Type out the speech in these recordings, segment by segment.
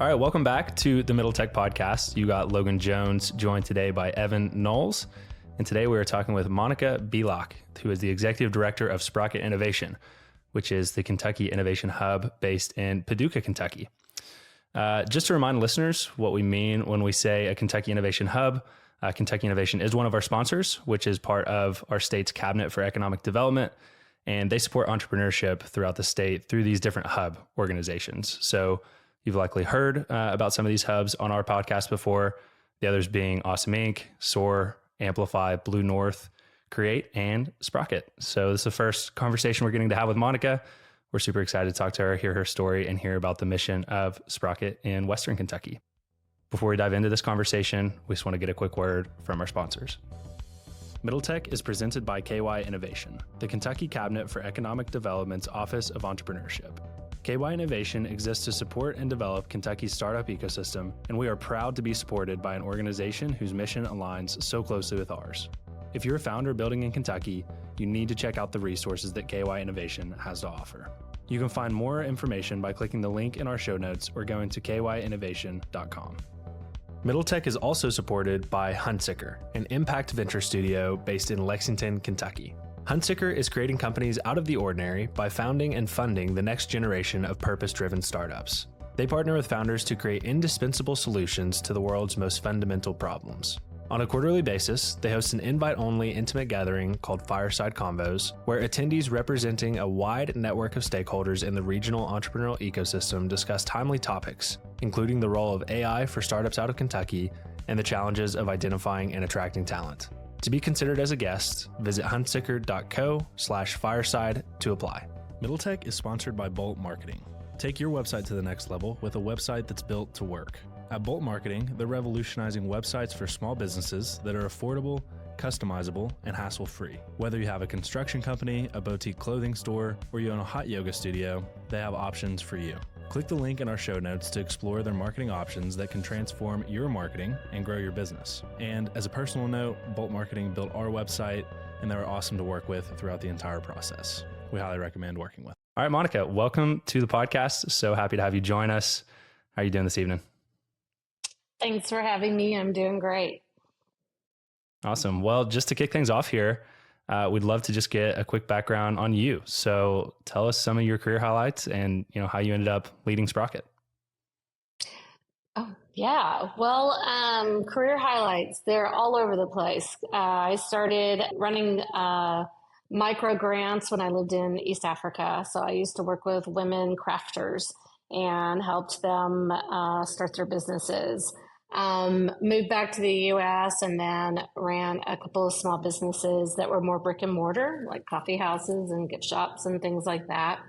All right, welcome back to the Middle Tech Podcast. You got Logan Jones, joined today by Evan Knowles. And today we are talking with Monica Bilak, who is the Executive Director of Sprocket Innovation, which is the Kentucky Innovation Hub based in Paducah, Kentucky. Just to remind listeners what we mean when we say a Kentucky Innovation Hub, Kentucky Innovation is one of our sponsors, which is part of our state's Cabinet for Economic Development, and they support entrepreneurship throughout the state through these different hub organizations. So you've likely heard about some of these hubs on our podcast before, the others being Awesome Inc., SOAR, Amplify, Blue North, Create, and Sprocket. So this is the first conversation we're getting to have with Monica. We're super excited to talk to her, hear her story, and hear about the mission of Sprocket in Western Kentucky. Before we dive into this conversation, we just want to get a quick word from our sponsors. Middle Tech is presented by KY Innovation, the Kentucky Cabinet for Economic Development's Office of Entrepreneurship. KY Innovation exists to support and develop Kentucky's startup ecosystem, and we are proud to be supported by an organization whose mission aligns so closely with ours. If you're a founder building in Kentucky, you need to check out the resources that KY Innovation has to offer. You can find more information by clicking the link in our show notes or going to kyinnovation.com. Middle Tech is also supported by Huntsicker, an impact venture studio based in Lexington, Kentucky. Huntsicker is creating companies out of the ordinary by founding and funding the next generation of purpose-driven startups. They partner with founders to create indispensable solutions to the world's most fundamental problems. On a quarterly basis, they host an invite-only intimate gathering called Fireside Convos, where attendees representing a wide network of stakeholders in the regional entrepreneurial ecosystem discuss timely topics, including the role of AI for startups out of Kentucky and the challenges of identifying and attracting talent. To be considered as a guest, visit huntsicker.co/fireside to apply. Middle Tech is sponsored by Bolt Marketing. Take your website to the next level with a website that's built to work. At Bolt Marketing, they're revolutionizing websites for small businesses that are affordable, customizable, and hassle-free. Whether you have a construction company, a boutique clothing store, or you own a hot yoga studio, they have options for you. Click the link in our show notes to explore their marketing options that can transform your marketing and grow your business. And as a personal note, Bolt Marketing built our website, and they were awesome to work with throughout the entire process. We highly recommend working with. All right, Monica, welcome to the podcast. So happy to have you join us. How are you doing this evening? Thanks for having me. I'm doing great. Awesome. Well, just to kick things off here, we'd love to just get a quick background on you. So tell us some of your career highlights and how you ended up leading Sprocket. Oh, yeah. Well, career highlights, they're all over the place. I started running microgrants when I lived in East Africa. So I used to work with women crafters and helped them start their businesses. Moved back to the U.S. and then ran a couple of small businesses that were more brick and mortar, like coffee houses and gift shops and things like that.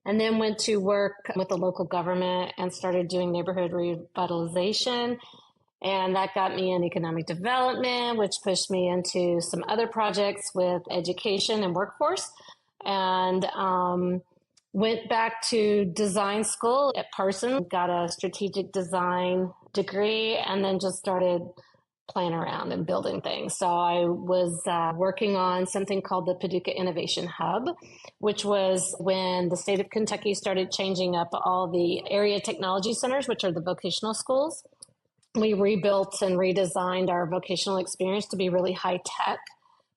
And then went to work with the local government and started doing neighborhood revitalization. And that got me in economic development, which pushed me into some other projects with education and workforce. And went back to design school at Parsons, got a strategic design degree, and then just started playing around and building things. So I was working on something called the Paducah Innovation Hub, which was when the state of Kentucky started changing up all the area technology centers, which are the vocational schools. We rebuilt and redesigned our vocational experience to be really high tech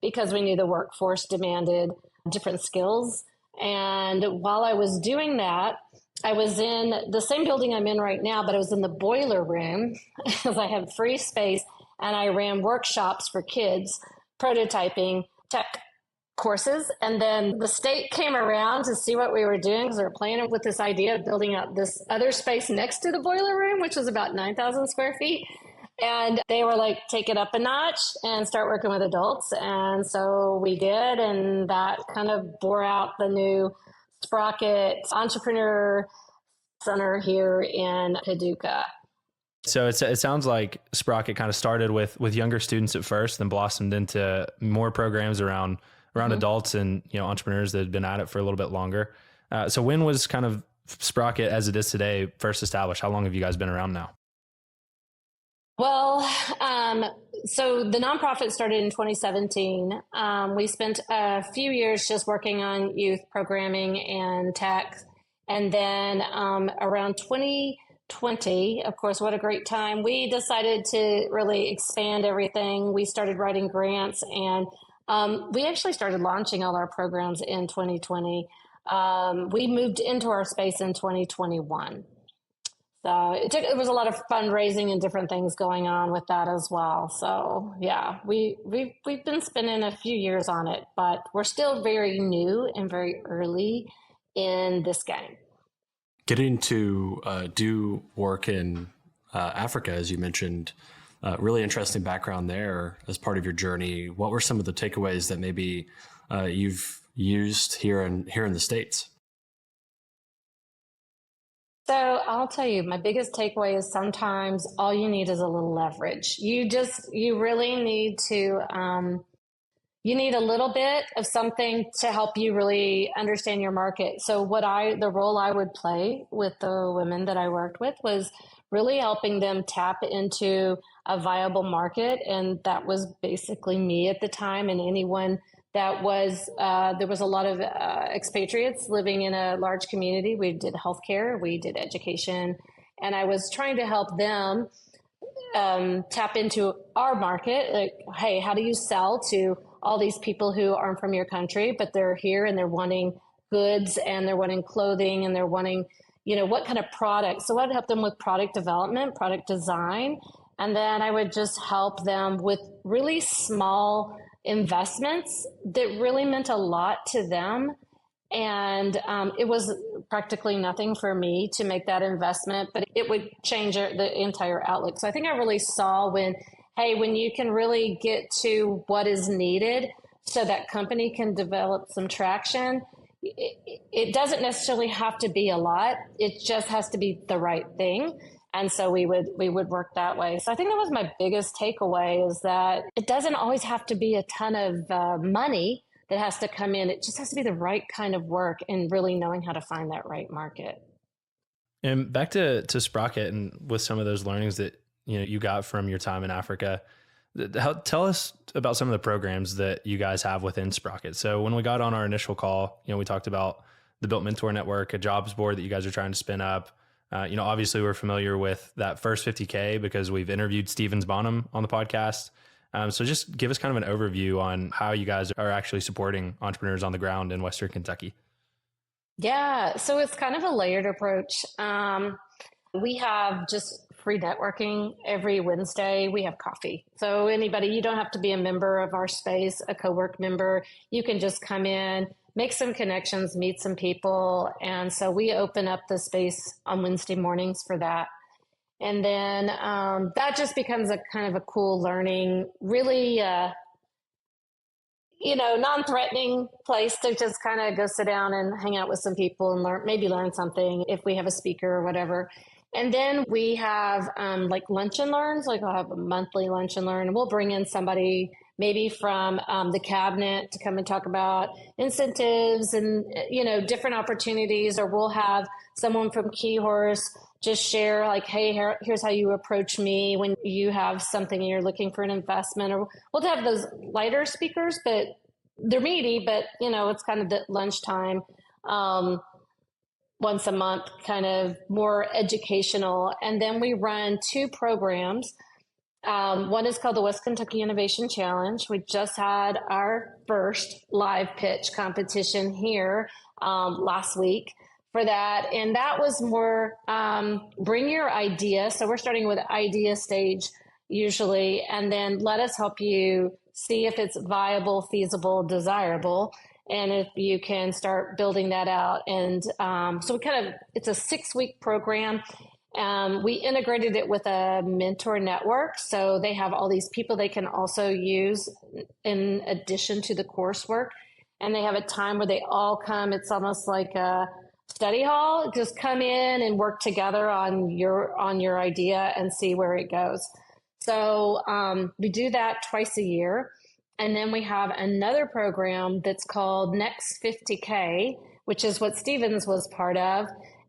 because we knew the workforce demanded different skills. And while I was doing that, I was in the same building I'm in right now, but I was in the boiler room because I had free space, and I ran workshops for kids, prototyping tech courses. And then the state came around to see what we were doing because they were playing with this idea of building out this other space next to the boiler room, which was about 9,000 square feet. And they were like, take it up a notch and start working with adults. And so we did, and that kind of bore out the new Sprocket Entrepreneur Center here in Paducah. So it sounds like Sprocket kind of started with younger students at first, then blossomed into more programs around adults and entrepreneurs that had been at it for a little bit longer. So when was kind of Sprocket as it is today first established? How long have you guys been around now? Well, so the nonprofit started in 2017. We spent a few years just working on youth programming and tech. And then around 20 2020, of course, what a great time. We decided to really expand everything. We started writing grants, and we actually started launching all our programs in 2020. We moved into our space in 2021. So it was a lot of fundraising and different things going on with that as well. So yeah, we've been spending a few years on it, but we're still very new and very early in this game. Getting to do work in Africa, as you mentioned, really interesting background there as part of your journey. What were some of the takeaways that maybe you've used here in the States? So I'll tell you, my biggest takeaway is sometimes all you need is a little leverage. You really need to, you need a little bit of something to help you really understand your market. So the role I would play with the women that I worked with was really helping them tap into a viable market. And that was basically me at the time, and anyone that was, there was a lot of expatriates living in a large community. We did healthcare, we did education, and I was trying to help them tap into our market. Like, hey, how do you sell to all these people who aren't from your country, but they're here and they're wanting goods and they're wanting clothing and they're wanting, what kind of product? So I'd help them with product development, product design, and then I would just help them with really small investments that really meant a lot to them. And it was practically nothing for me to make that investment, but it would change the entire outlook. So I think I really saw when you can really get to what is needed so that company can develop some traction, it doesn't necessarily have to be a lot. It just has to be the right thing. And so we would work that way. So I think that was my biggest takeaway, is that it doesn't always have to be a ton of money that has to come in. It just has to be the right kind of work and really knowing how to find that right market. And back to Sprocket, and with some of those learnings that you got from your time in Africa, tell us about some of the programs that you guys have within Sprocket. So when we got on our initial call, we talked about the Built Mentor Network, a jobs board that you guys are trying to spin up. Obviously we're familiar with that first 50K because we've interviewed Stevens Bonham on the podcast. So just give us kind of an overview on how you guys are actually supporting entrepreneurs on the ground in Western Kentucky. Yeah, so it's kind of a layered approach. We have just free networking every Wednesday. We have coffee. So you don't have to be a member of our space, a co-work member. You can just come in, make some connections, meet some people. And so we open up the space on Wednesday mornings for that. And then that just becomes a kind of a cool learning, really, non-threatening place to just kind of go sit down and hang out with some people and learn something if we have a speaker or whatever. And then we have like lunch and learns, like I'll have a monthly lunch and learn, and we'll bring in somebody maybe from the cabinet to come and talk about incentives and, different opportunities, or we'll have someone from Keyhorse just share like, hey, here's how you approach me when you have something and you're looking for an investment. Or we'll have those lighter speakers, but they're meaty, but it's kind of the lunchtime, once a month, kind of more educational. And then we run 2 programs. One is called the West Kentucky Innovation Challenge. We just had our first live pitch competition here last week for that. And that was more bring your idea. So we're starting with idea stage usually, and then let us help you see if it's viable, feasible, desirable, and if you can start building that out. And so it's a 6-week program. We integrated it with a mentor network. So they have all these people they can also use in addition to the coursework. And they have a time where they all come. It's almost like a study hall. Just come in and work together on your idea and see where it goes. So we do that twice a year. And then we have another program that's called Next 50K, which is what Stevens was part of.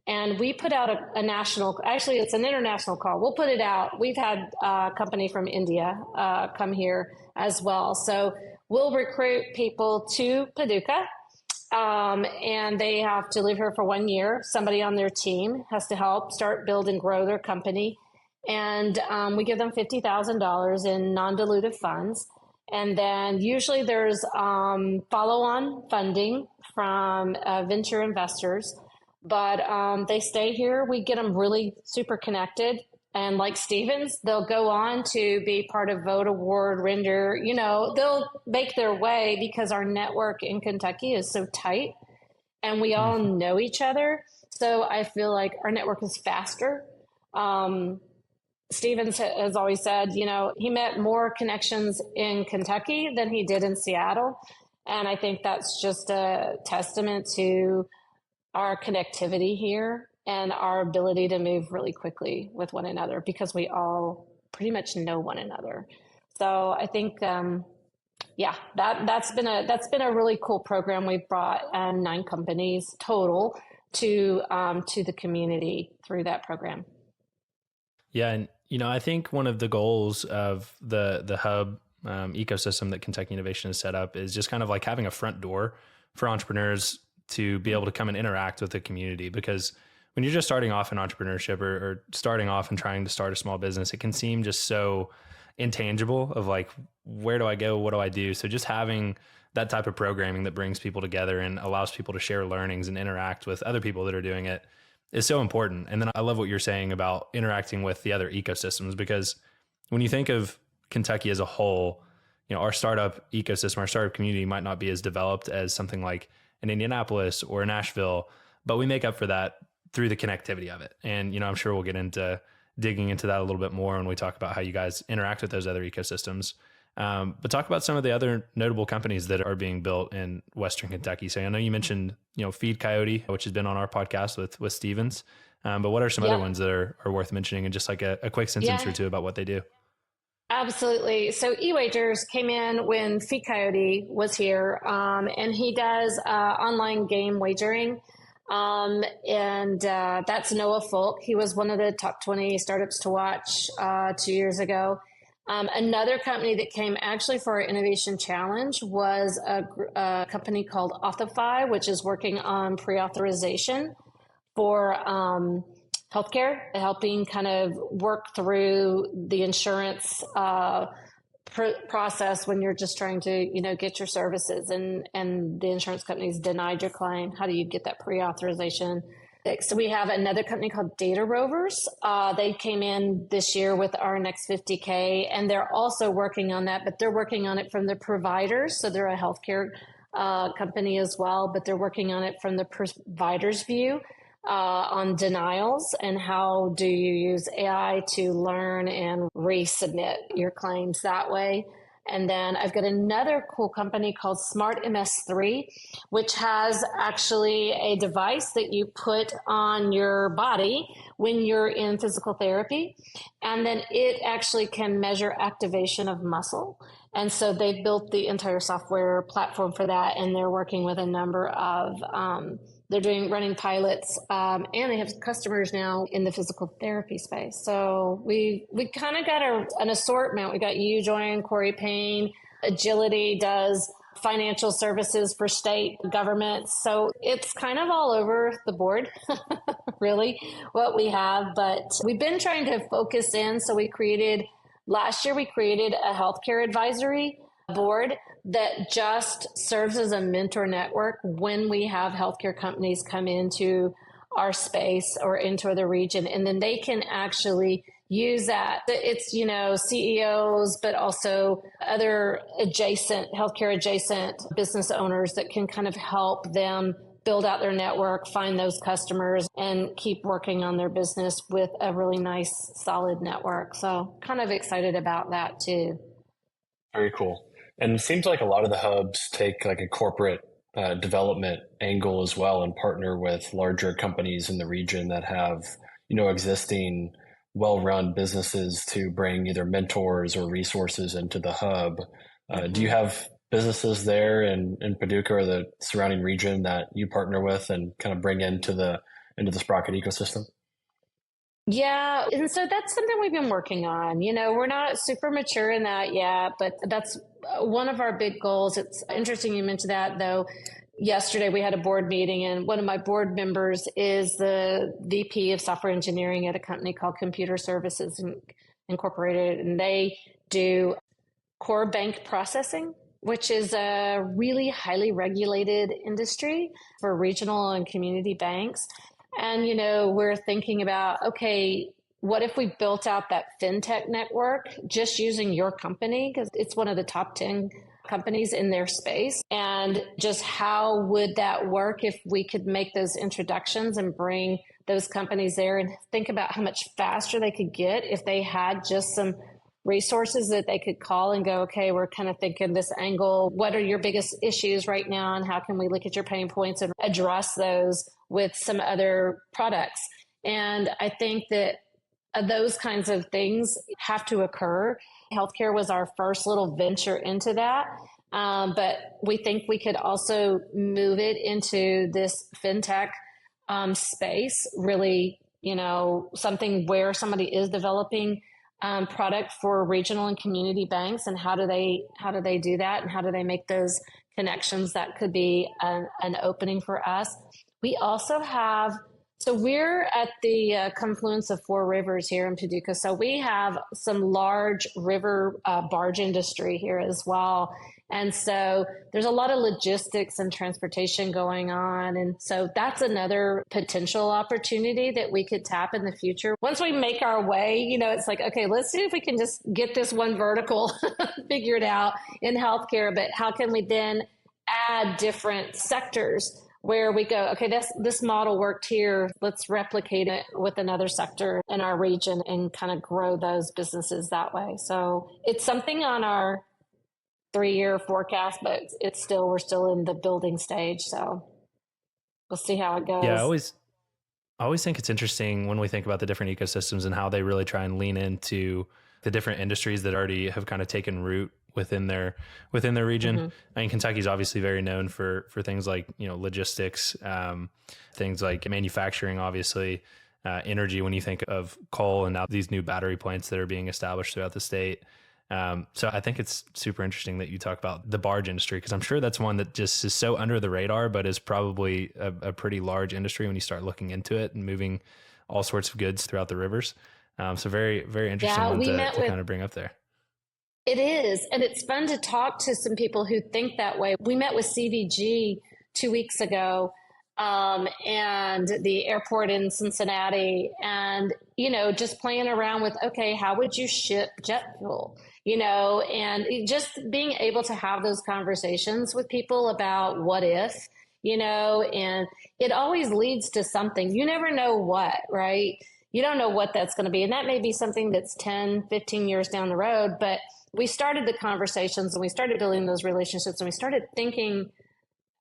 And we put out a national, actually it's an international call. We'll put it out. We've had a company from India come here as well. So we'll recruit people to Paducah and they have to live here for 1 year. Somebody on their team has to help start, build, and grow their company. And we give them $50,000 in non-dilutive funds. And then usually there's follow-on funding from venture investors. But they stay here. We get them really super connected. And like Stevens, they'll go on to be part of Vote Award, Render. They'll make their way because our network in Kentucky is so tight and we all know each other. So I feel like our network is faster. Stevens has always said, he met more connections in Kentucky than he did in Seattle. And I think that's just a testament to our connectivity here and our ability to move really quickly with one another because we all pretty much know one another. So I think, that's been a really cool program. We've brought 9 companies total to the community through that program. Yeah, and I think one of the goals of the hub ecosystem that Kentucky Innovation has set up is just kind of like having a front door for entrepreneurs to be able to come and interact with the community, because when you're just starting off in entrepreneurship or starting off and trying to start a small business, it can seem just so intangible of like, where do I go? What do I do? So just having that type of programming that brings people together and allows people to share learnings and interact with other people that are doing it is so important. And then I love what you're saying about interacting with the other ecosystems, because when you think of Kentucky as a whole, our startup ecosystem, our startup community might not be as developed as something like an Indianapolis or a Nashville, but we make up for that through the connectivity of it. And, I'm sure we'll get into digging into that a little bit more when we talk about how you guys interact with those other ecosystems. But talk about some of the other notable companies that are being built in Western Kentucky. So I know you mentioned, Feed Coyote, which has been on our podcast with Stevens. But what are some other ones that are worth mentioning, and just like a quick sentence or two about what they do? Absolutely. So eWagers came in when Feed Coyote was here, and he does online game wagering. And that's Noah Folk. He was one of the top 20 startups to watch 2 years ago. Another company that came actually for our innovation challenge was a company called Authify, which is working on pre-authorization for healthcare, helping kind of work through the insurance process when you're just trying to, get your services and the insurance company's denied your claim. How do you get that pre-authorization? So we have another company called Data Rovers. They came in this year with our next 50K, and they're also working on that, but they're working on it from the providers. So they're a healthcare company as well, but they're working on it from the provider's view. On denials and how do you use AI to learn and resubmit your claims that way. And then I've got another cool company called Smart MS3, which has actually a device that you put on your body when you're in physical therapy. And then it actually can measure activation of muscle. And so they've built the entire software platform for that. And they're working with a number of they're running pilots, and they have customers now in the physical therapy space. So we kind of got an assortment. We got UJoin, Corey Payne, Agility does financial services for state governments. So it's kind of all over the board, really, what we have. But we've been trying to focus in. So last year we created a healthcare advisory board that just serves as a mentor network when we have healthcare companies come into our space or into the region. And then they can actually use that. It's, CEOs, but also other healthcare adjacent business owners that can kind of help them build out their network, find those customers, and keep working on their business with a really nice, solid network. So kind of excited about that too. Very cool. And it seems like a lot of the hubs take like a corporate development angle as well and partner with larger companies in the region that have, existing well-run businesses to bring either mentors or resources into the hub. Do you have businesses there in Paducah or the surrounding region that you partner with and kind of bring into the Sprocket ecosystem? Yeah. And so that's something we've been working on. We're not super mature in that yet, but that's one of our big goals. It's interesting you mentioned that, though. yesterday we had a board meeting, and one of my board members is the VP of software engineering at a company called Computer Services Incorporated, and they do core bank processing, which is a really highly regulated industry for regional and community banks. And, we're thinking about, okay, what if we built out that fintech network just using your company? Because it's one of the top 10 companies in their space. And just how would that work if we could make those introductions and bring those companies there, and think about how much faster they could get if they had just some resources that they could call and go, okay, we're kind of thinking this angle. What are your biggest issues right now? And how can we look at your pain points and address those with some other products? And I think that those kinds of things have to occur. Healthcare was our first little venture into that. But we think we could also move it into this fintech space, really, something where somebody is developing product for regional and community banks, and how do they do that, and how do they make those connections? That could be an opening for us. We also have, so we're at the confluence of four rivers here in Paducah. So we have some large river barge industry here as well. And so there's a lot of logistics and transportation going on. And so that's another potential opportunity that we could tap in the future. Once we make our way, it's like, okay, let's see if we can just get this one vertical figured out in healthcare. But how can we then add different sectors where we go, okay, this model worked here. Let's replicate it with another sector in our region and kind of grow those businesses that way. So it's something on our 3-year forecast, but we're still in the building stage. So we'll see how it goes. Yeah, I always think it's interesting when we think about the different ecosystems and how they really try and lean into the different industries that already have kind of taken root within their region. Mm-hmm. I mean, Kentucky's obviously very known for things like, logistics, things like manufacturing, obviously, energy, when you think of coal and now these new battery plants that are being established throughout the state. So I think it's super interesting that you talk about the barge industry, because I'm sure that's one that just is so under the radar, but is probably a pretty large industry when you start looking into it and moving all sorts of goods throughout the rivers. So very, very interesting one to kind of bring up there. It is. And it's fun to talk to some people who think that way. We met with CVG 2 weeks ago, and the airport in Cincinnati, and, just playing around with, okay, how would you ship jet fuel? And just being able to have those conversations with people about what if, and it always leads to something. You never know what, right? You don't know what that's going to be. And that may be something that's 10, 15 years down the road, but we started the conversations and we started building those relationships and we started thinking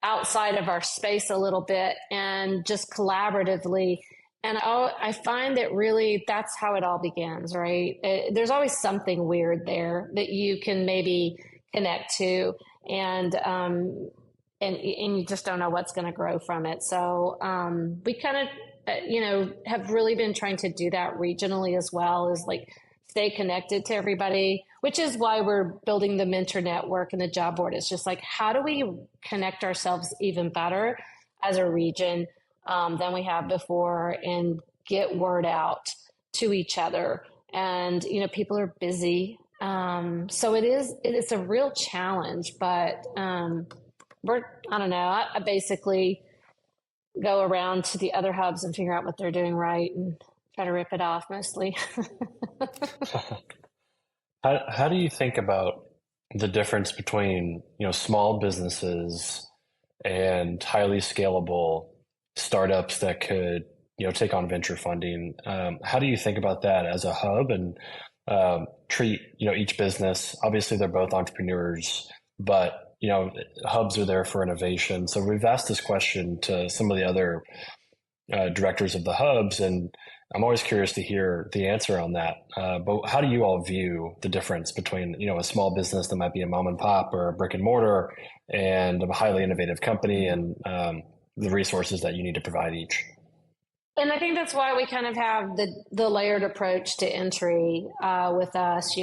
outside of our space a little bit and just collaboratively. And I find that really that's how it all begins, right? There's always something weird there that you can maybe connect to, and you just don't know what's going to grow from it. So we kind of, have really been trying to do that regionally as well, is like stay connected to everybody, which is why we're building the mentor network and the job board. It's just like, how do we connect ourselves even better as a region than we have before, and get word out to each other? And, people are busy. So it's a real challenge, but I don't know. I basically go around to the other hubs and figure out what they're doing right and try to rip it off mostly. How do you think about the difference between, small businesses and highly scalable startups that could, take on venture funding? How do you think about that as a hub, and treat, each business? Obviously, they're both entrepreneurs, but, hubs are there for innovation. So we've asked this question to some of the other directors of the hubs, and I'm always curious to hear the answer on that. But how do you all view the difference between, a small business that might be a mom and pop or a brick and mortar, and a highly innovative company, and the resources that you need to provide each? And I think that's why we kind of have the layered approach to entry with us.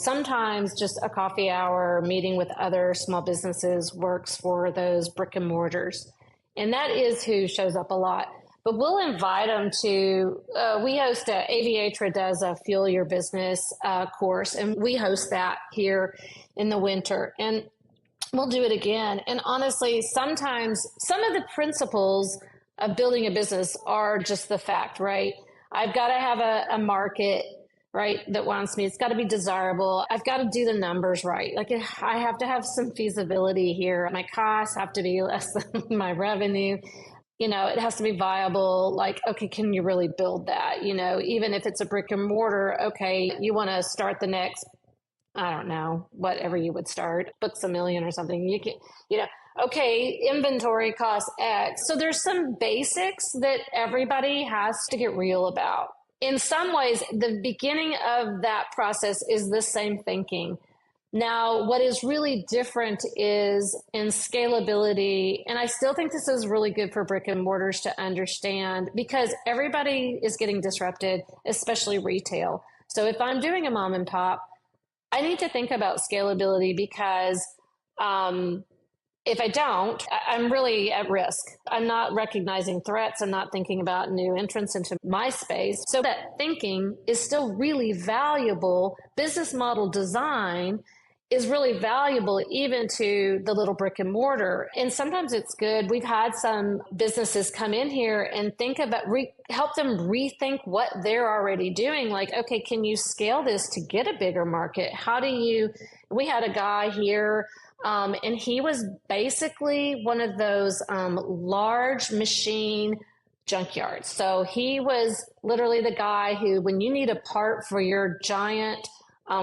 Sometimes just a coffee hour meeting with other small businesses works for those brick and mortars. And that is who shows up a lot. But we'll invite them to, we host Aviatra does a Fuel Your Business course, and we host that here in the winter. And we'll do it again. And honestly, sometimes some of the principles of building a business are just the fact, right? I've got to have a market, right, that wants me. It's got to be desirable. I've got to do the numbers right. Like I have to have some feasibility here. My costs have to be less than my revenue. It has to be viable. Like, okay, can you really build that? Even if it's a brick and mortar, okay, you want to start the next, I don't know, whatever you would start, books $1 million or something. You can, okay, inventory costs X. So there's some basics that everybody has to get real about. In some ways, the beginning of that process is the same thinking. Now, what is really different is in scalability, and I still think this is really good for brick and mortars to understand because everybody is getting disrupted, especially retail. So if I'm doing a mom and pop, I need to think about scalability because if I don't, I'm really at risk. I'm not recognizing threats. I'm not thinking about new entrants into my space. So that thinking is still really valuable. Business model design is really valuable even to the little brick and mortar. And sometimes it's good. We've had some businesses come in here and think about, help them rethink what they're already doing. Like, okay, can you scale this to get a bigger market? We had a guy here and he was basically one of those large machine junkyards. So he was literally the guy who, when you need a part for your giant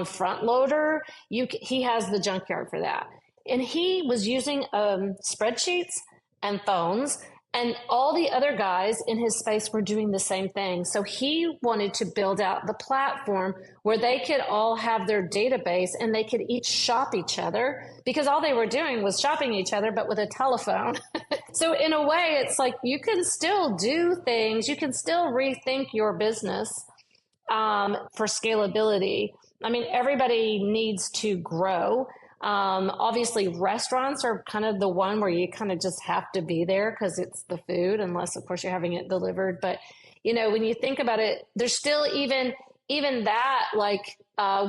front loader, he has the junkyard for that. And he was using spreadsheets and phones, and all the other guys in his space were doing the same thing. So he wanted to build out the platform where they could all have their database and they could each shop each other because all they were doing was shopping each other, but with a telephone. So in a way, it's like you can still do things. You can still rethink your business for scalability. I mean, everybody needs to grow. Obviously, restaurants are kind of the one where you kind of just have to be there because it's the food, unless, of course, you're having it delivered. But, when you think about it, there's still even that, like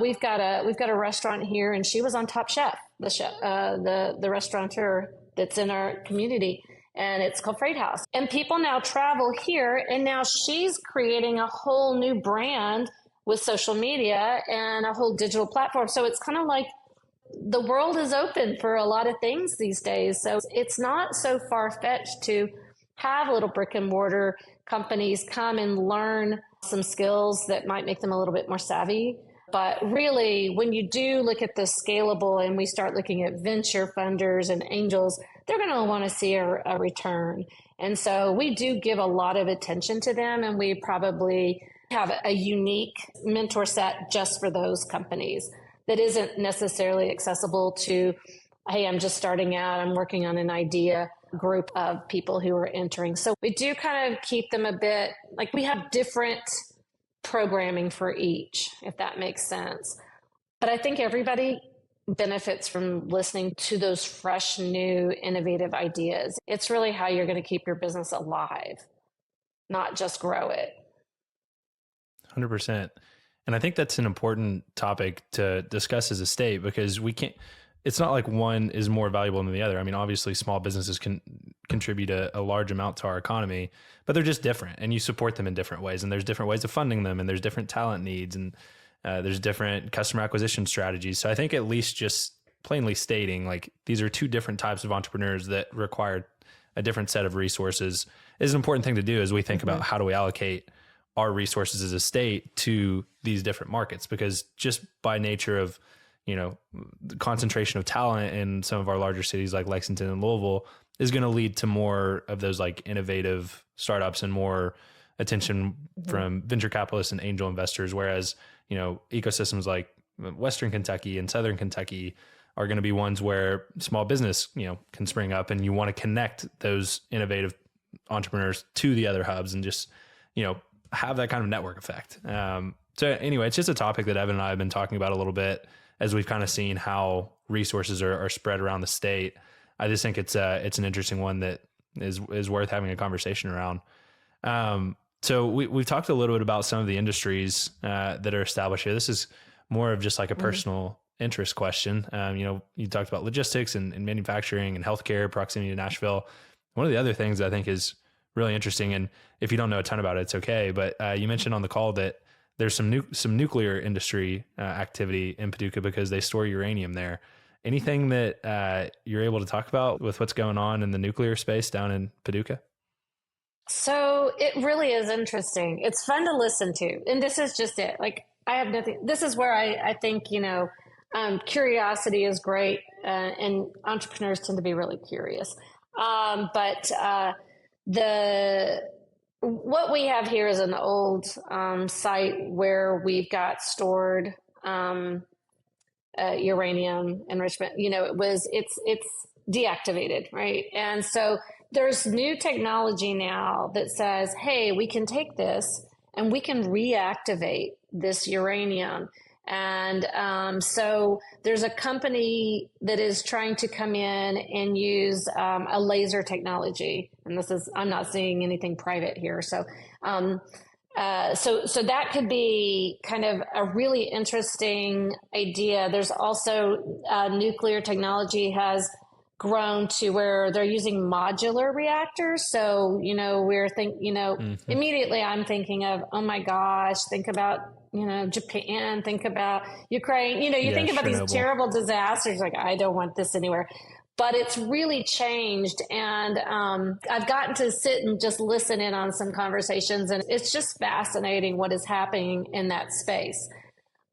we've got a restaurant here, and she was on Top Chef, the restaurateur that's in our community. And it's called Freight House. And people now travel here, and now she's creating a whole new brand with social media and a whole digital platform. So it's kind of like the world is open for a lot of things these days. So it's not so far-fetched to have little brick and mortar companies come and learn some skills that might make them a little bit more savvy. But really, when you do look at the scalable and we start looking at venture funders and angels, they're going to want to see a return. And so we do give a lot of attention to them, and we probably have a unique mentor set just for those companies that isn't necessarily accessible to, hey, I'm just starting out, I'm working on an idea group of people who are entering. So we do kind of keep them a bit, like we have different programming for each, if that makes sense. But I think everybody benefits from listening to those fresh, new, innovative ideas. It's really how you're going to keep your business alive, not just grow it. 100%. And I think that's an important topic to discuss as a state because it's not like one is more valuable than the other. I mean, obviously small businesses can contribute a large amount to our economy, but they're just different and you support them in different ways. And there's different ways of funding them and there's different talent needs and there's different customer acquisition strategies. So I think at least just plainly stating like these are two different types of entrepreneurs that require a different set of resources is an important thing to do as we think about how do we allocate our resources as a state to these different markets, because just by nature of, the concentration of talent in some of our larger cities like Lexington and Louisville is going to lead to more of those like innovative startups and more attention from venture capitalists and angel investors. Whereas, ecosystems like Western Kentucky and Southern Kentucky are going to be ones where small business, can spring up and you want to connect those innovative entrepreneurs to the other hubs and just have that kind of network effect. So anyway, it's just a topic that Evan and I have been talking about a little bit as we've kind of seen how resources are spread around the state. I just think it's an interesting one that is worth having a conversation around. So we've talked a little bit about some of the industries that are established here. This is more of just like a personal interest question. You talked about logistics and manufacturing and healthcare, proximity to Nashville. One of the other things I think is really interesting, and if you don't know a ton about it, it's okay, but you mentioned on the call that there's some nuclear industry activity in Paducah because they store uranium there. Anything that you're able to talk about with what's going on in the nuclear space down in Paducah? So it really is interesting. It's fun to listen to. And this is just it. Like, I have nothing. This is where I think, curiosity is great. And entrepreneurs tend to be really curious. But what we have here is an old site where we've got stored uranium enrichment. It's deactivated, right? And so there's new technology now that says, hey, we can take this and we can reactivate this uranium. And so there's a company that is trying to come in and use a laser technology. And I'm not seeing anything private here. So that could be kind of a really interesting idea. There's also nuclear technology has grown to where they're using modular reactors. So, immediately I'm thinking of, oh my gosh, think about, Japan, think about Ukraine, you think about Chernobyl. These terrible disasters. Like, I don't want this anywhere. But it's really changed. And I've gotten to sit and just listen in on some conversations. And it's just fascinating what is happening in that space.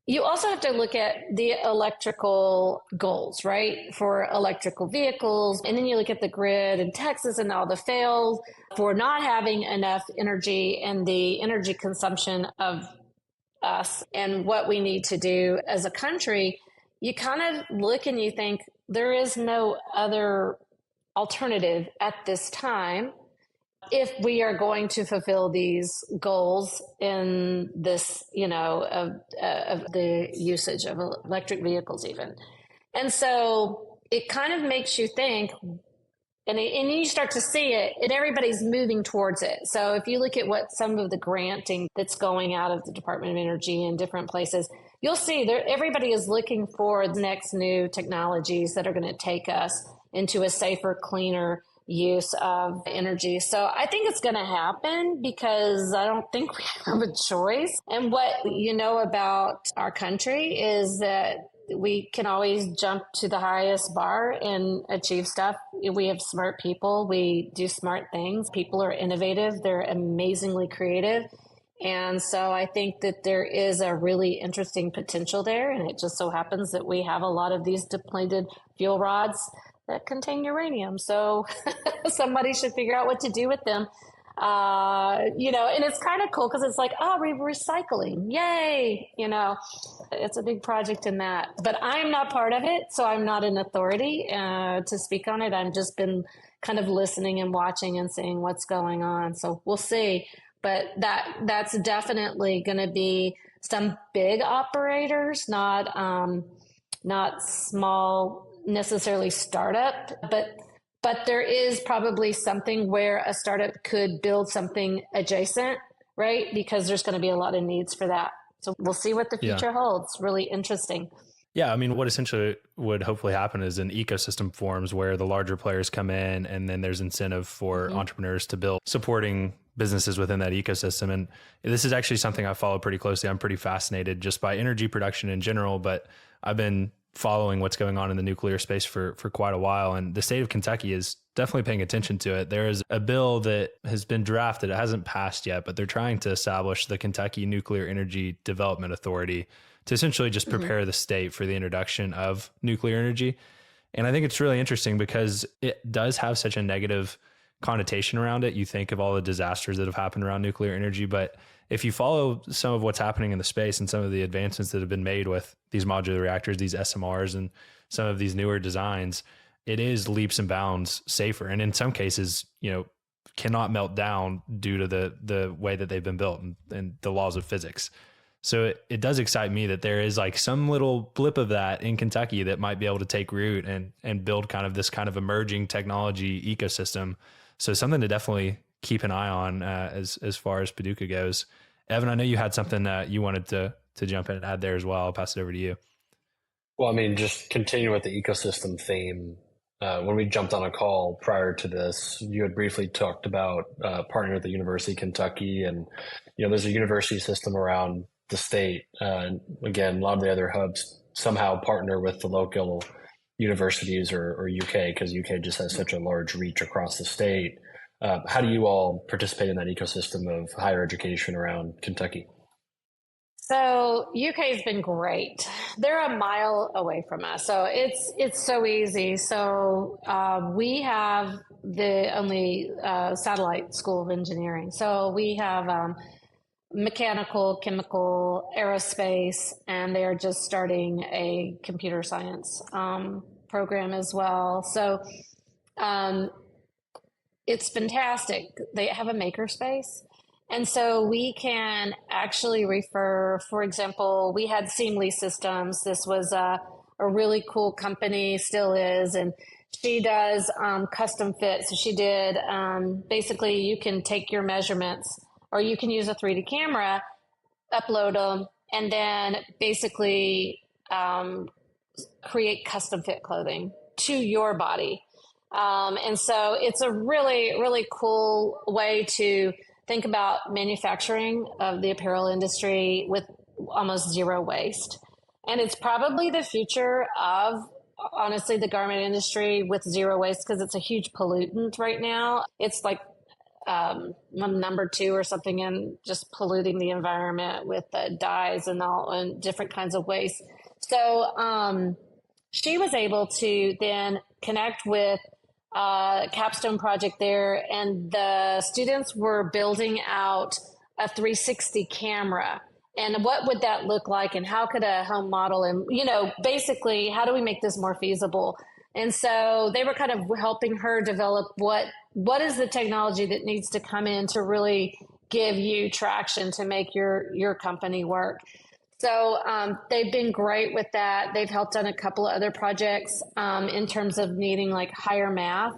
You also have to look at the electrical goals, right? For electrical vehicles. And then you look at the grid in Texas and all the fails for not having enough energy and the energy consumption of us and what we need to do as a country. You kind of look and you think there is no other alternative at this time if we are going to fulfill these goals in this, of the usage of electric vehicles even. And so it kind of makes you think, and you start to see it, and everybody's moving towards it. So if you look at what some of the granting that's going out of the Department of Energy in different places, you'll see there everybody is looking for the next new technologies that are going to take us into a safer, cleaner use of energy. So I think it's going to happen because I don't think we have a choice. And what you know about our country is that we can always jump to the highest bar and achieve stuff. We have smart people. We do smart things. People are innovative. They're amazingly creative. And so I think that there is a really interesting potential there. And it just so happens that we have a lot of these depleted fuel rods that contain uranium. So somebody should figure out what to do with them. And it's kind of cool because it's like, we're recycling. Yay. It's a big project in that, but I'm not part of it. So I'm not an authority to speak on it. I've just been kind of listening and watching and seeing what's going on. So we'll see. But that's definitely going to be some big operators, not small necessarily startup, but there is probably something where a startup could build something adjacent, right? Because there's going to be a lot of needs for that. So we'll see what the future holds. Really interesting. Yeah, I mean, what essentially would hopefully happen is an ecosystem forms where the larger players come in, and then there's incentive for entrepreneurs to build supporting businesses within that ecosystem. And this is actually something I follow pretty closely. I'm pretty fascinated just by energy production in general, but I've been following what's going on in the nuclear space for quite a while. And the state of Kentucky is definitely paying attention to it. There is a bill that has been drafted. It hasn't passed yet, but they're trying to establish the Kentucky Nuclear Energy Development Authority to essentially just prepare the state for the introduction of nuclear energy. And I think it's really interesting because it does have such a negative connotation around it. You think of all the disasters that have happened around nuclear energy, but if you follow some of what's happening in the space and some of the advancements that have been made with these modular reactors, these SMRs, and some of these newer designs, it is leaps and bounds safer. And in some cases, cannot melt down due to the way that they've been built and the laws of physics. So it does excite me that there is like some little blip of that in Kentucky that might be able to take root and build kind of this kind of emerging technology ecosystem. So something to definitely keep an eye on as far as Paducah goes. Evan, I know you had something that you wanted to jump in and add there as well. I'll pass it over to you. Well, I mean, just continue with the ecosystem theme. When we jumped on a call prior to this, you had briefly talked about partnering with the University of Kentucky, and there's a university system around the state. Again, a lot of the other hubs somehow partner with the local universities or UK, because UK just has such a large reach across the state. How do you all participate in that ecosystem of higher education around Kentucky? So UK has been great. They're a mile away from us, so it's so easy. So we have the only satellite school of engineering. So we have mechanical, chemical, aerospace, and they are just starting a computer science program as well. So it's fantastic. They have a makerspace. And so we can actually refer, for example, we had Seamly Systems. This was a really cool company, still is, and she does custom fit. So she did, basically you can take your measurements, or you can use a 3D camera, upload them, and then basically create custom fit clothing to your body. And so it's a really, really cool way to think about manufacturing of the apparel industry with almost zero waste. And it's probably the future of, honestly, the garment industry with zero waste, because it's a huge pollutant right now. It's like number 2 or something in just polluting the environment with the dyes and different kinds of waste. So she was able to then connect with capstone project there, and the students were building out a 360 camera, and what would that look like, and how could a home model, and basically how do we make this more feasible. And so they were kind of helping her develop what is the technology that needs to come in to really give you traction to make your company work. So they've been great with that. They've helped on a couple of other projects in terms of needing like higher math.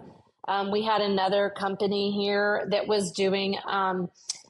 We had another company here that was doing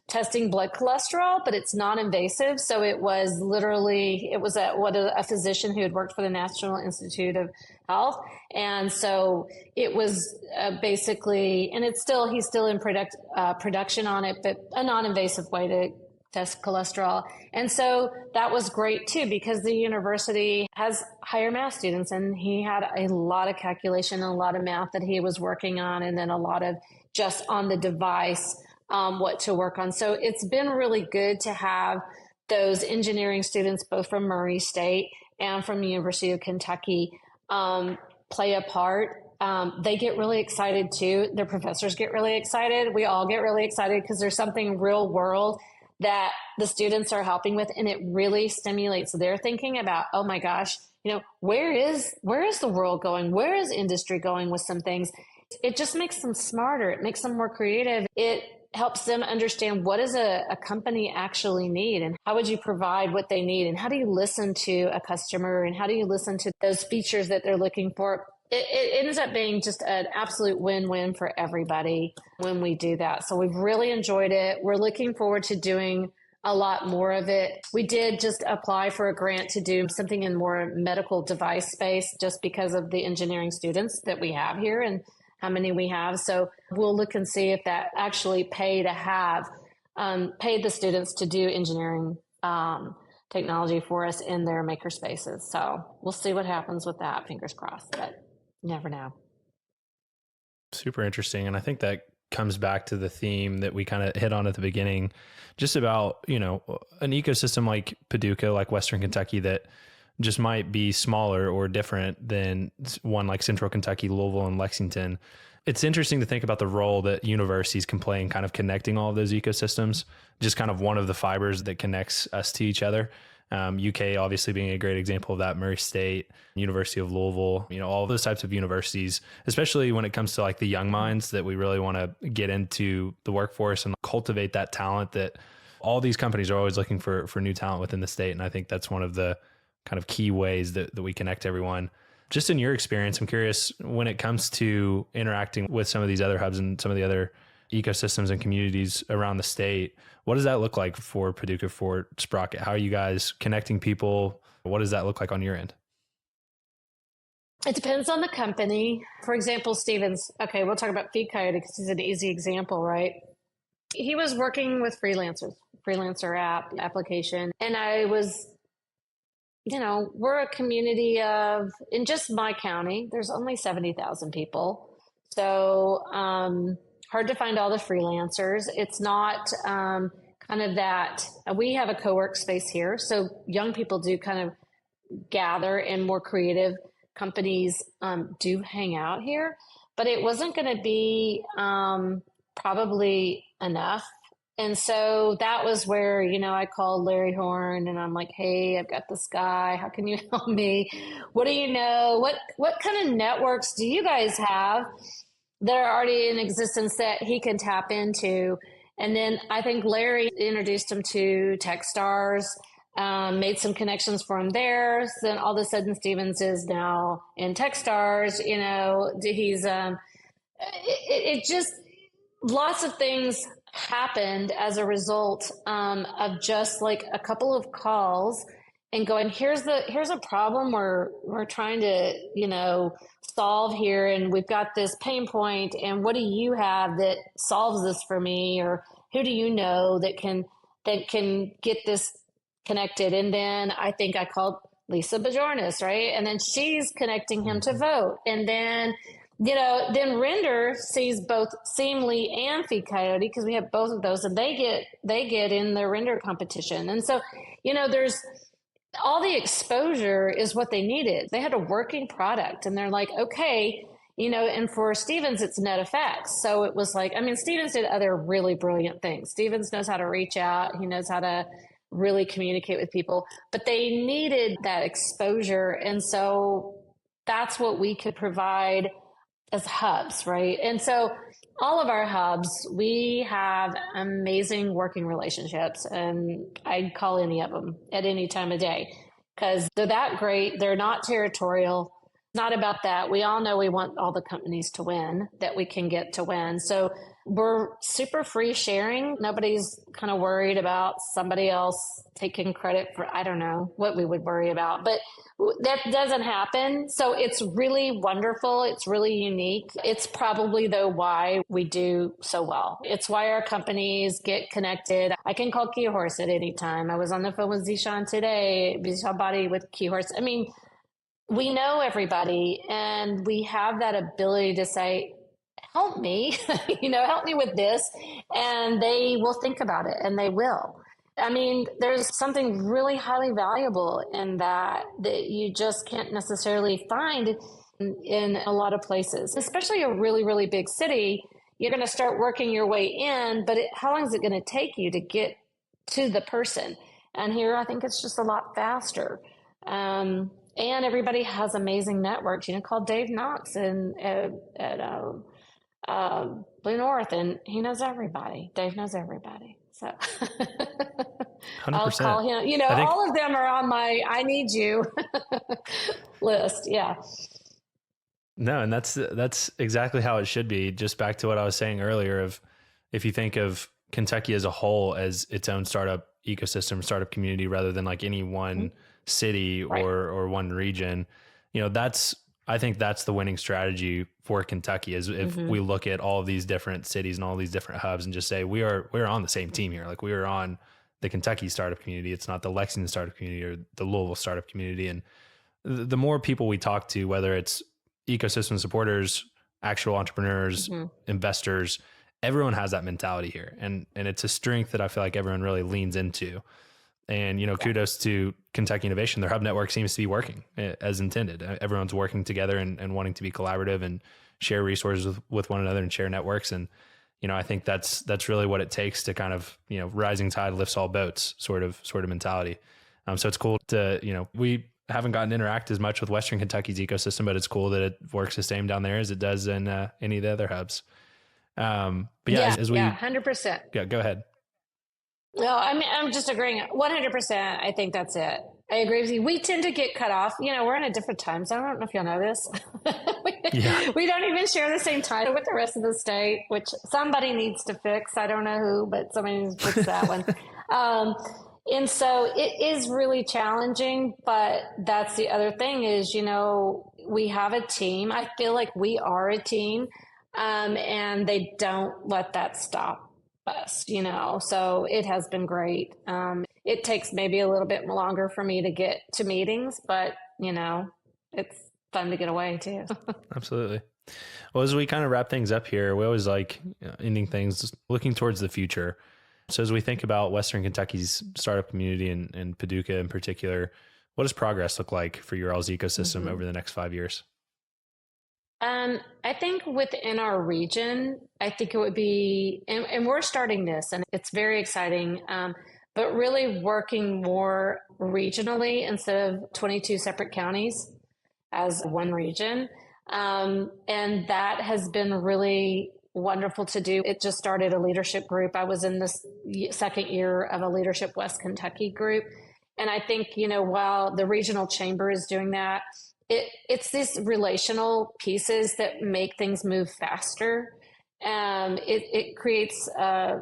testing blood cholesterol, but it's non-invasive. So it was a physician who had worked for the National Institute of Health. And so it was basically, and he's still in production on it, but a non-invasive way to test cholesterol. And so that was great too, because the university has higher math students, and he had a lot of calculation and a lot of math that he was working on, and then a lot of just on the device, what to work on. So it's been really good to have those engineering students, both from Murray State and from the University of Kentucky, play a part. They get really excited too. Their professors get really excited. We all get really excited because there's something real world that the students are helping with, and it really stimulates their thinking about, oh my gosh, where is the world going? Where is industry going with some things? It just makes them smarter. It makes them more creative. It helps them understand what does a company actually need, and how would you provide what they need, and how do you listen to a customer, and how do you listen to those features that they're looking for. It ends up being just an absolute win-win for everybody when we do that. So we've really enjoyed it. We're looking forward to doing a lot more of it. We did just apply for a grant to do something in more medical device space, just because of the engineering students that we have here and how many we have. So we'll look and see if that actually pay the students to do engineering technology for us in their maker spaces. So we'll see what happens with that. Fingers crossed, but never know. Super interesting. And I think that comes back to the theme that we kind of hit on at the beginning, just about, an ecosystem like Paducah, like Western Kentucky, that just might be smaller or different than one like Central Kentucky, Louisville, and Lexington. It's interesting to think about the role that universities can play in kind of connecting all of those ecosystems, just kind of one of the fibers that connects us to each other. UK obviously being a great example of that, Murray State, University of Louisville, all those types of universities, especially when it comes to like the young minds that we really want to get into the workforce and cultivate that talent that all these companies are always looking for new talent within the state. And I think that's one of the kind of key ways that we connect everyone. Just in your experience, I'm curious, when it comes to interacting with some of these other hubs and some of the other ecosystems and communities around the state, what does that look like for Paducah, for Sprocket? How are you guys connecting people? What does that look like on your end? It depends on the company. For example, Stevens, okay, we'll talk about Feed Coyote because he's an easy example, right? He was working with freelancer application. And I was, we're a community of, in just my county, there's only 70,000 people. So hard to find all the freelancers. It's not kind of that, we have a co-work space here. So young people do kind of gather, and more creative companies do hang out here. But it wasn't going to be probably enough. And so that was where, I called Larry Horn and I'm like, hey, I've got this guy. How can you help me? What do you know? What kind of networks do you guys have that are already in existence that he can tap into? And then I think Larry introduced him to Techstars, made some connections for him there. So then all of a sudden Stevens is now in Techstars, he's, it just, lots of things happened as a result of just like a couple of calls and going, here's a problem we're trying to, solve here. And we've got this pain point. And what do you have that solves this for me? Or who do you know that can get this connected? And then I think I called Lisa Bajornis, right? And then she's connecting him to vote. And then then Render sees both Seamly and Feed Coyote because we have both of those, and they get in the Render competition. And so, there's all the exposure is what they needed. They had a working product, and they're like, okay, and for Stevens, it's net effects. So it was like, Stevens did other really brilliant things. Stevens knows how to reach out. He knows how to really communicate with people, but they needed that exposure. And so that's what we could provide as hubs, right? And so all of our hubs, we have amazing working relationships, and I'd call any of them at any time of day because they're that great. They're not territorial. It's not about that. We all know we want all the companies to win that we can get to win. So we're super free sharing. Nobody's kind of worried about somebody else taking credit for, I don't know what we would worry about, but that doesn't happen. So it's really wonderful. It's really unique. It's probably though why we do so well. It's why our companies get connected. I can call Key Horse at any time. I was on the phone with Zishan today, Zishan Body with Key Horse. We know everybody, and we have that ability to say, help me, help me with this. And they will think about it, and they will. There's something really highly valuable in that you just can't necessarily find in a lot of places, especially a really, really big city. You're going to start working your way in, but how long is it going to take you to get to the person? And here, I think it's just a lot faster. And everybody has amazing networks. Call Dave Knox at Blue North, and he knows everybody. Dave knows everybody. So 100%. I'll call him. All of them are on my I need you list. Yeah. No, and that's exactly how it should be. Just back to what I was saying earlier of if you think of Kentucky as a whole as its own startup ecosystem, startup community, rather than like any one city or one region, I think that's the winning strategy for Kentucky is if we look at all of these different cities and all these different hubs and just say we're on the same team here. Like we are on the Kentucky startup community. It's not the Lexington startup community or the Louisville startup community. And the more people we talk to, whether it's ecosystem supporters, actual entrepreneurs, investors, everyone has that mentality here. And it's a strength that I feel like everyone really leans into. And, kudos to Kentucky Innovation. Their hub network seems to be working as intended. Everyone's working together and wanting to be collaborative and share resources with one another and share networks. And, I think that's really what it takes to kind of, rising tide lifts all boats sort of mentality. So it's cool to, we haven't gotten to interact as much with Western Kentucky's ecosystem, but it's cool that it works the same down there as it does in any of the other hubs. But yeah, as we 100%. Yeah, go ahead. No, I'm just agreeing 100%. I think that's it. I agree with you. We tend to get cut off. We're in a different time zone. I don't know if y'all know this. We don't even share the same time with the rest of the state, which somebody needs to fix. I don't know who, but somebody needs to fix that one. And so it is really challenging, but that's the other thing is, we have a team. I feel like we are a team, and they don't let that stop us, so it has been great. It takes maybe a little bit longer for me to get to meetings, but it's fun to get away too. Absolutely. Well, as we kind of wrap things up here, we always like ending things looking towards the future. So as we think about Western Kentucky's startup community and Paducah in particular, what does progress look like for your all's ecosystem over the next 5 years? I think within our region, I think it would be, and we're starting this and it's very exciting, but really working more regionally instead of 22 separate counties as one region. And that has been really wonderful to do. It just started a leadership group. I was in this second year of a Leadership West Kentucky group. And I think, while the regional chamber is doing that, it's these relational pieces that make things move faster. It creates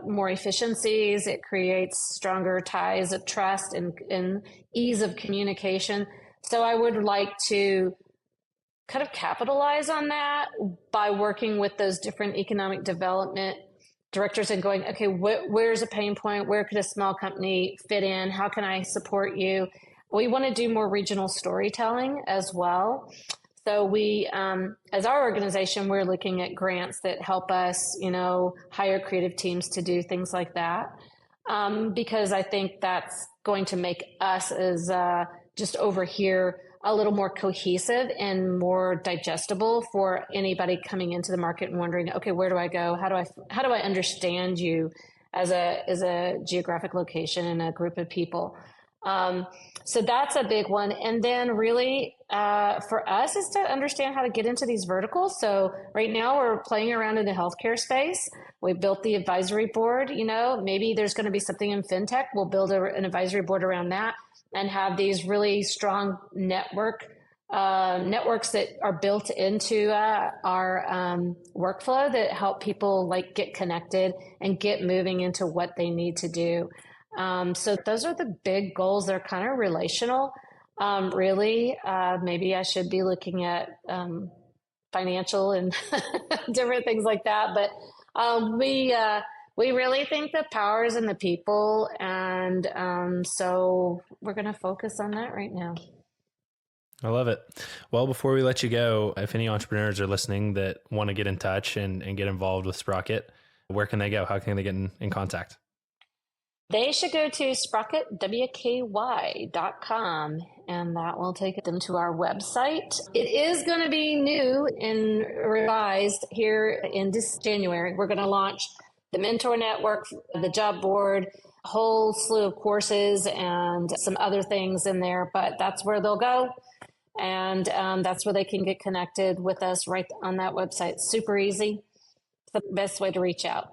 more efficiencies. It creates stronger ties of trust and ease of communication. So I would like to kind of capitalize on that by working with those different economic development directors and going, okay, where's a pain point? Where could a small company fit in? How can I support you? We want to do more regional storytelling as well. So we, as our organization, we're looking at grants that help us, hire creative teams to do things like that. Because I think that's going to make us as just over here a little more cohesive and more digestible for anybody coming into the market and wondering, okay, where do I go? How do I understand you as a geographic location and a group of people? So that's a big one. And then really for us is to understand how to get into these verticals. So right now we're playing around in the healthcare space. We built the advisory board, maybe there's going to be something in fintech. We'll build an advisory board around that and have these really strong networks that are built into our workflow that help people get connected and get moving into what they need to do. So those are the big goals. They're kind of relational. Really, maybe I should be looking at financial and different things like that. But we really think the power is in the people. And so we're going to focus on that right now. I love it. Well, before we let you go, if any entrepreneurs are listening that want to get in touch and get involved with Sprocket, where can they go? How can they get in contact? They should go to sprocketwky.com and that will take them to our website. It is going to be new and revised here in this January. We're going to launch the Mentor Network, the job board, a whole slew of courses and some other things in there, but that's where they'll go. And that's where they can get connected with us right on that website. Super easy. It's the best way to reach out.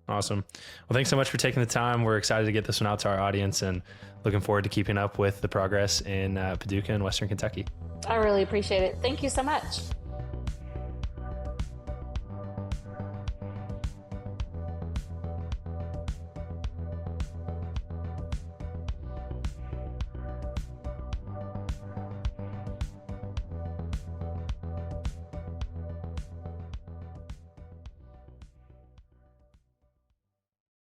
Awesome. Well, thanks so much for taking the time. We're excited to get this one out to our audience and looking forward to keeping up with the progress in Paducah and Western Kentucky. I really appreciate it. Thank you so much.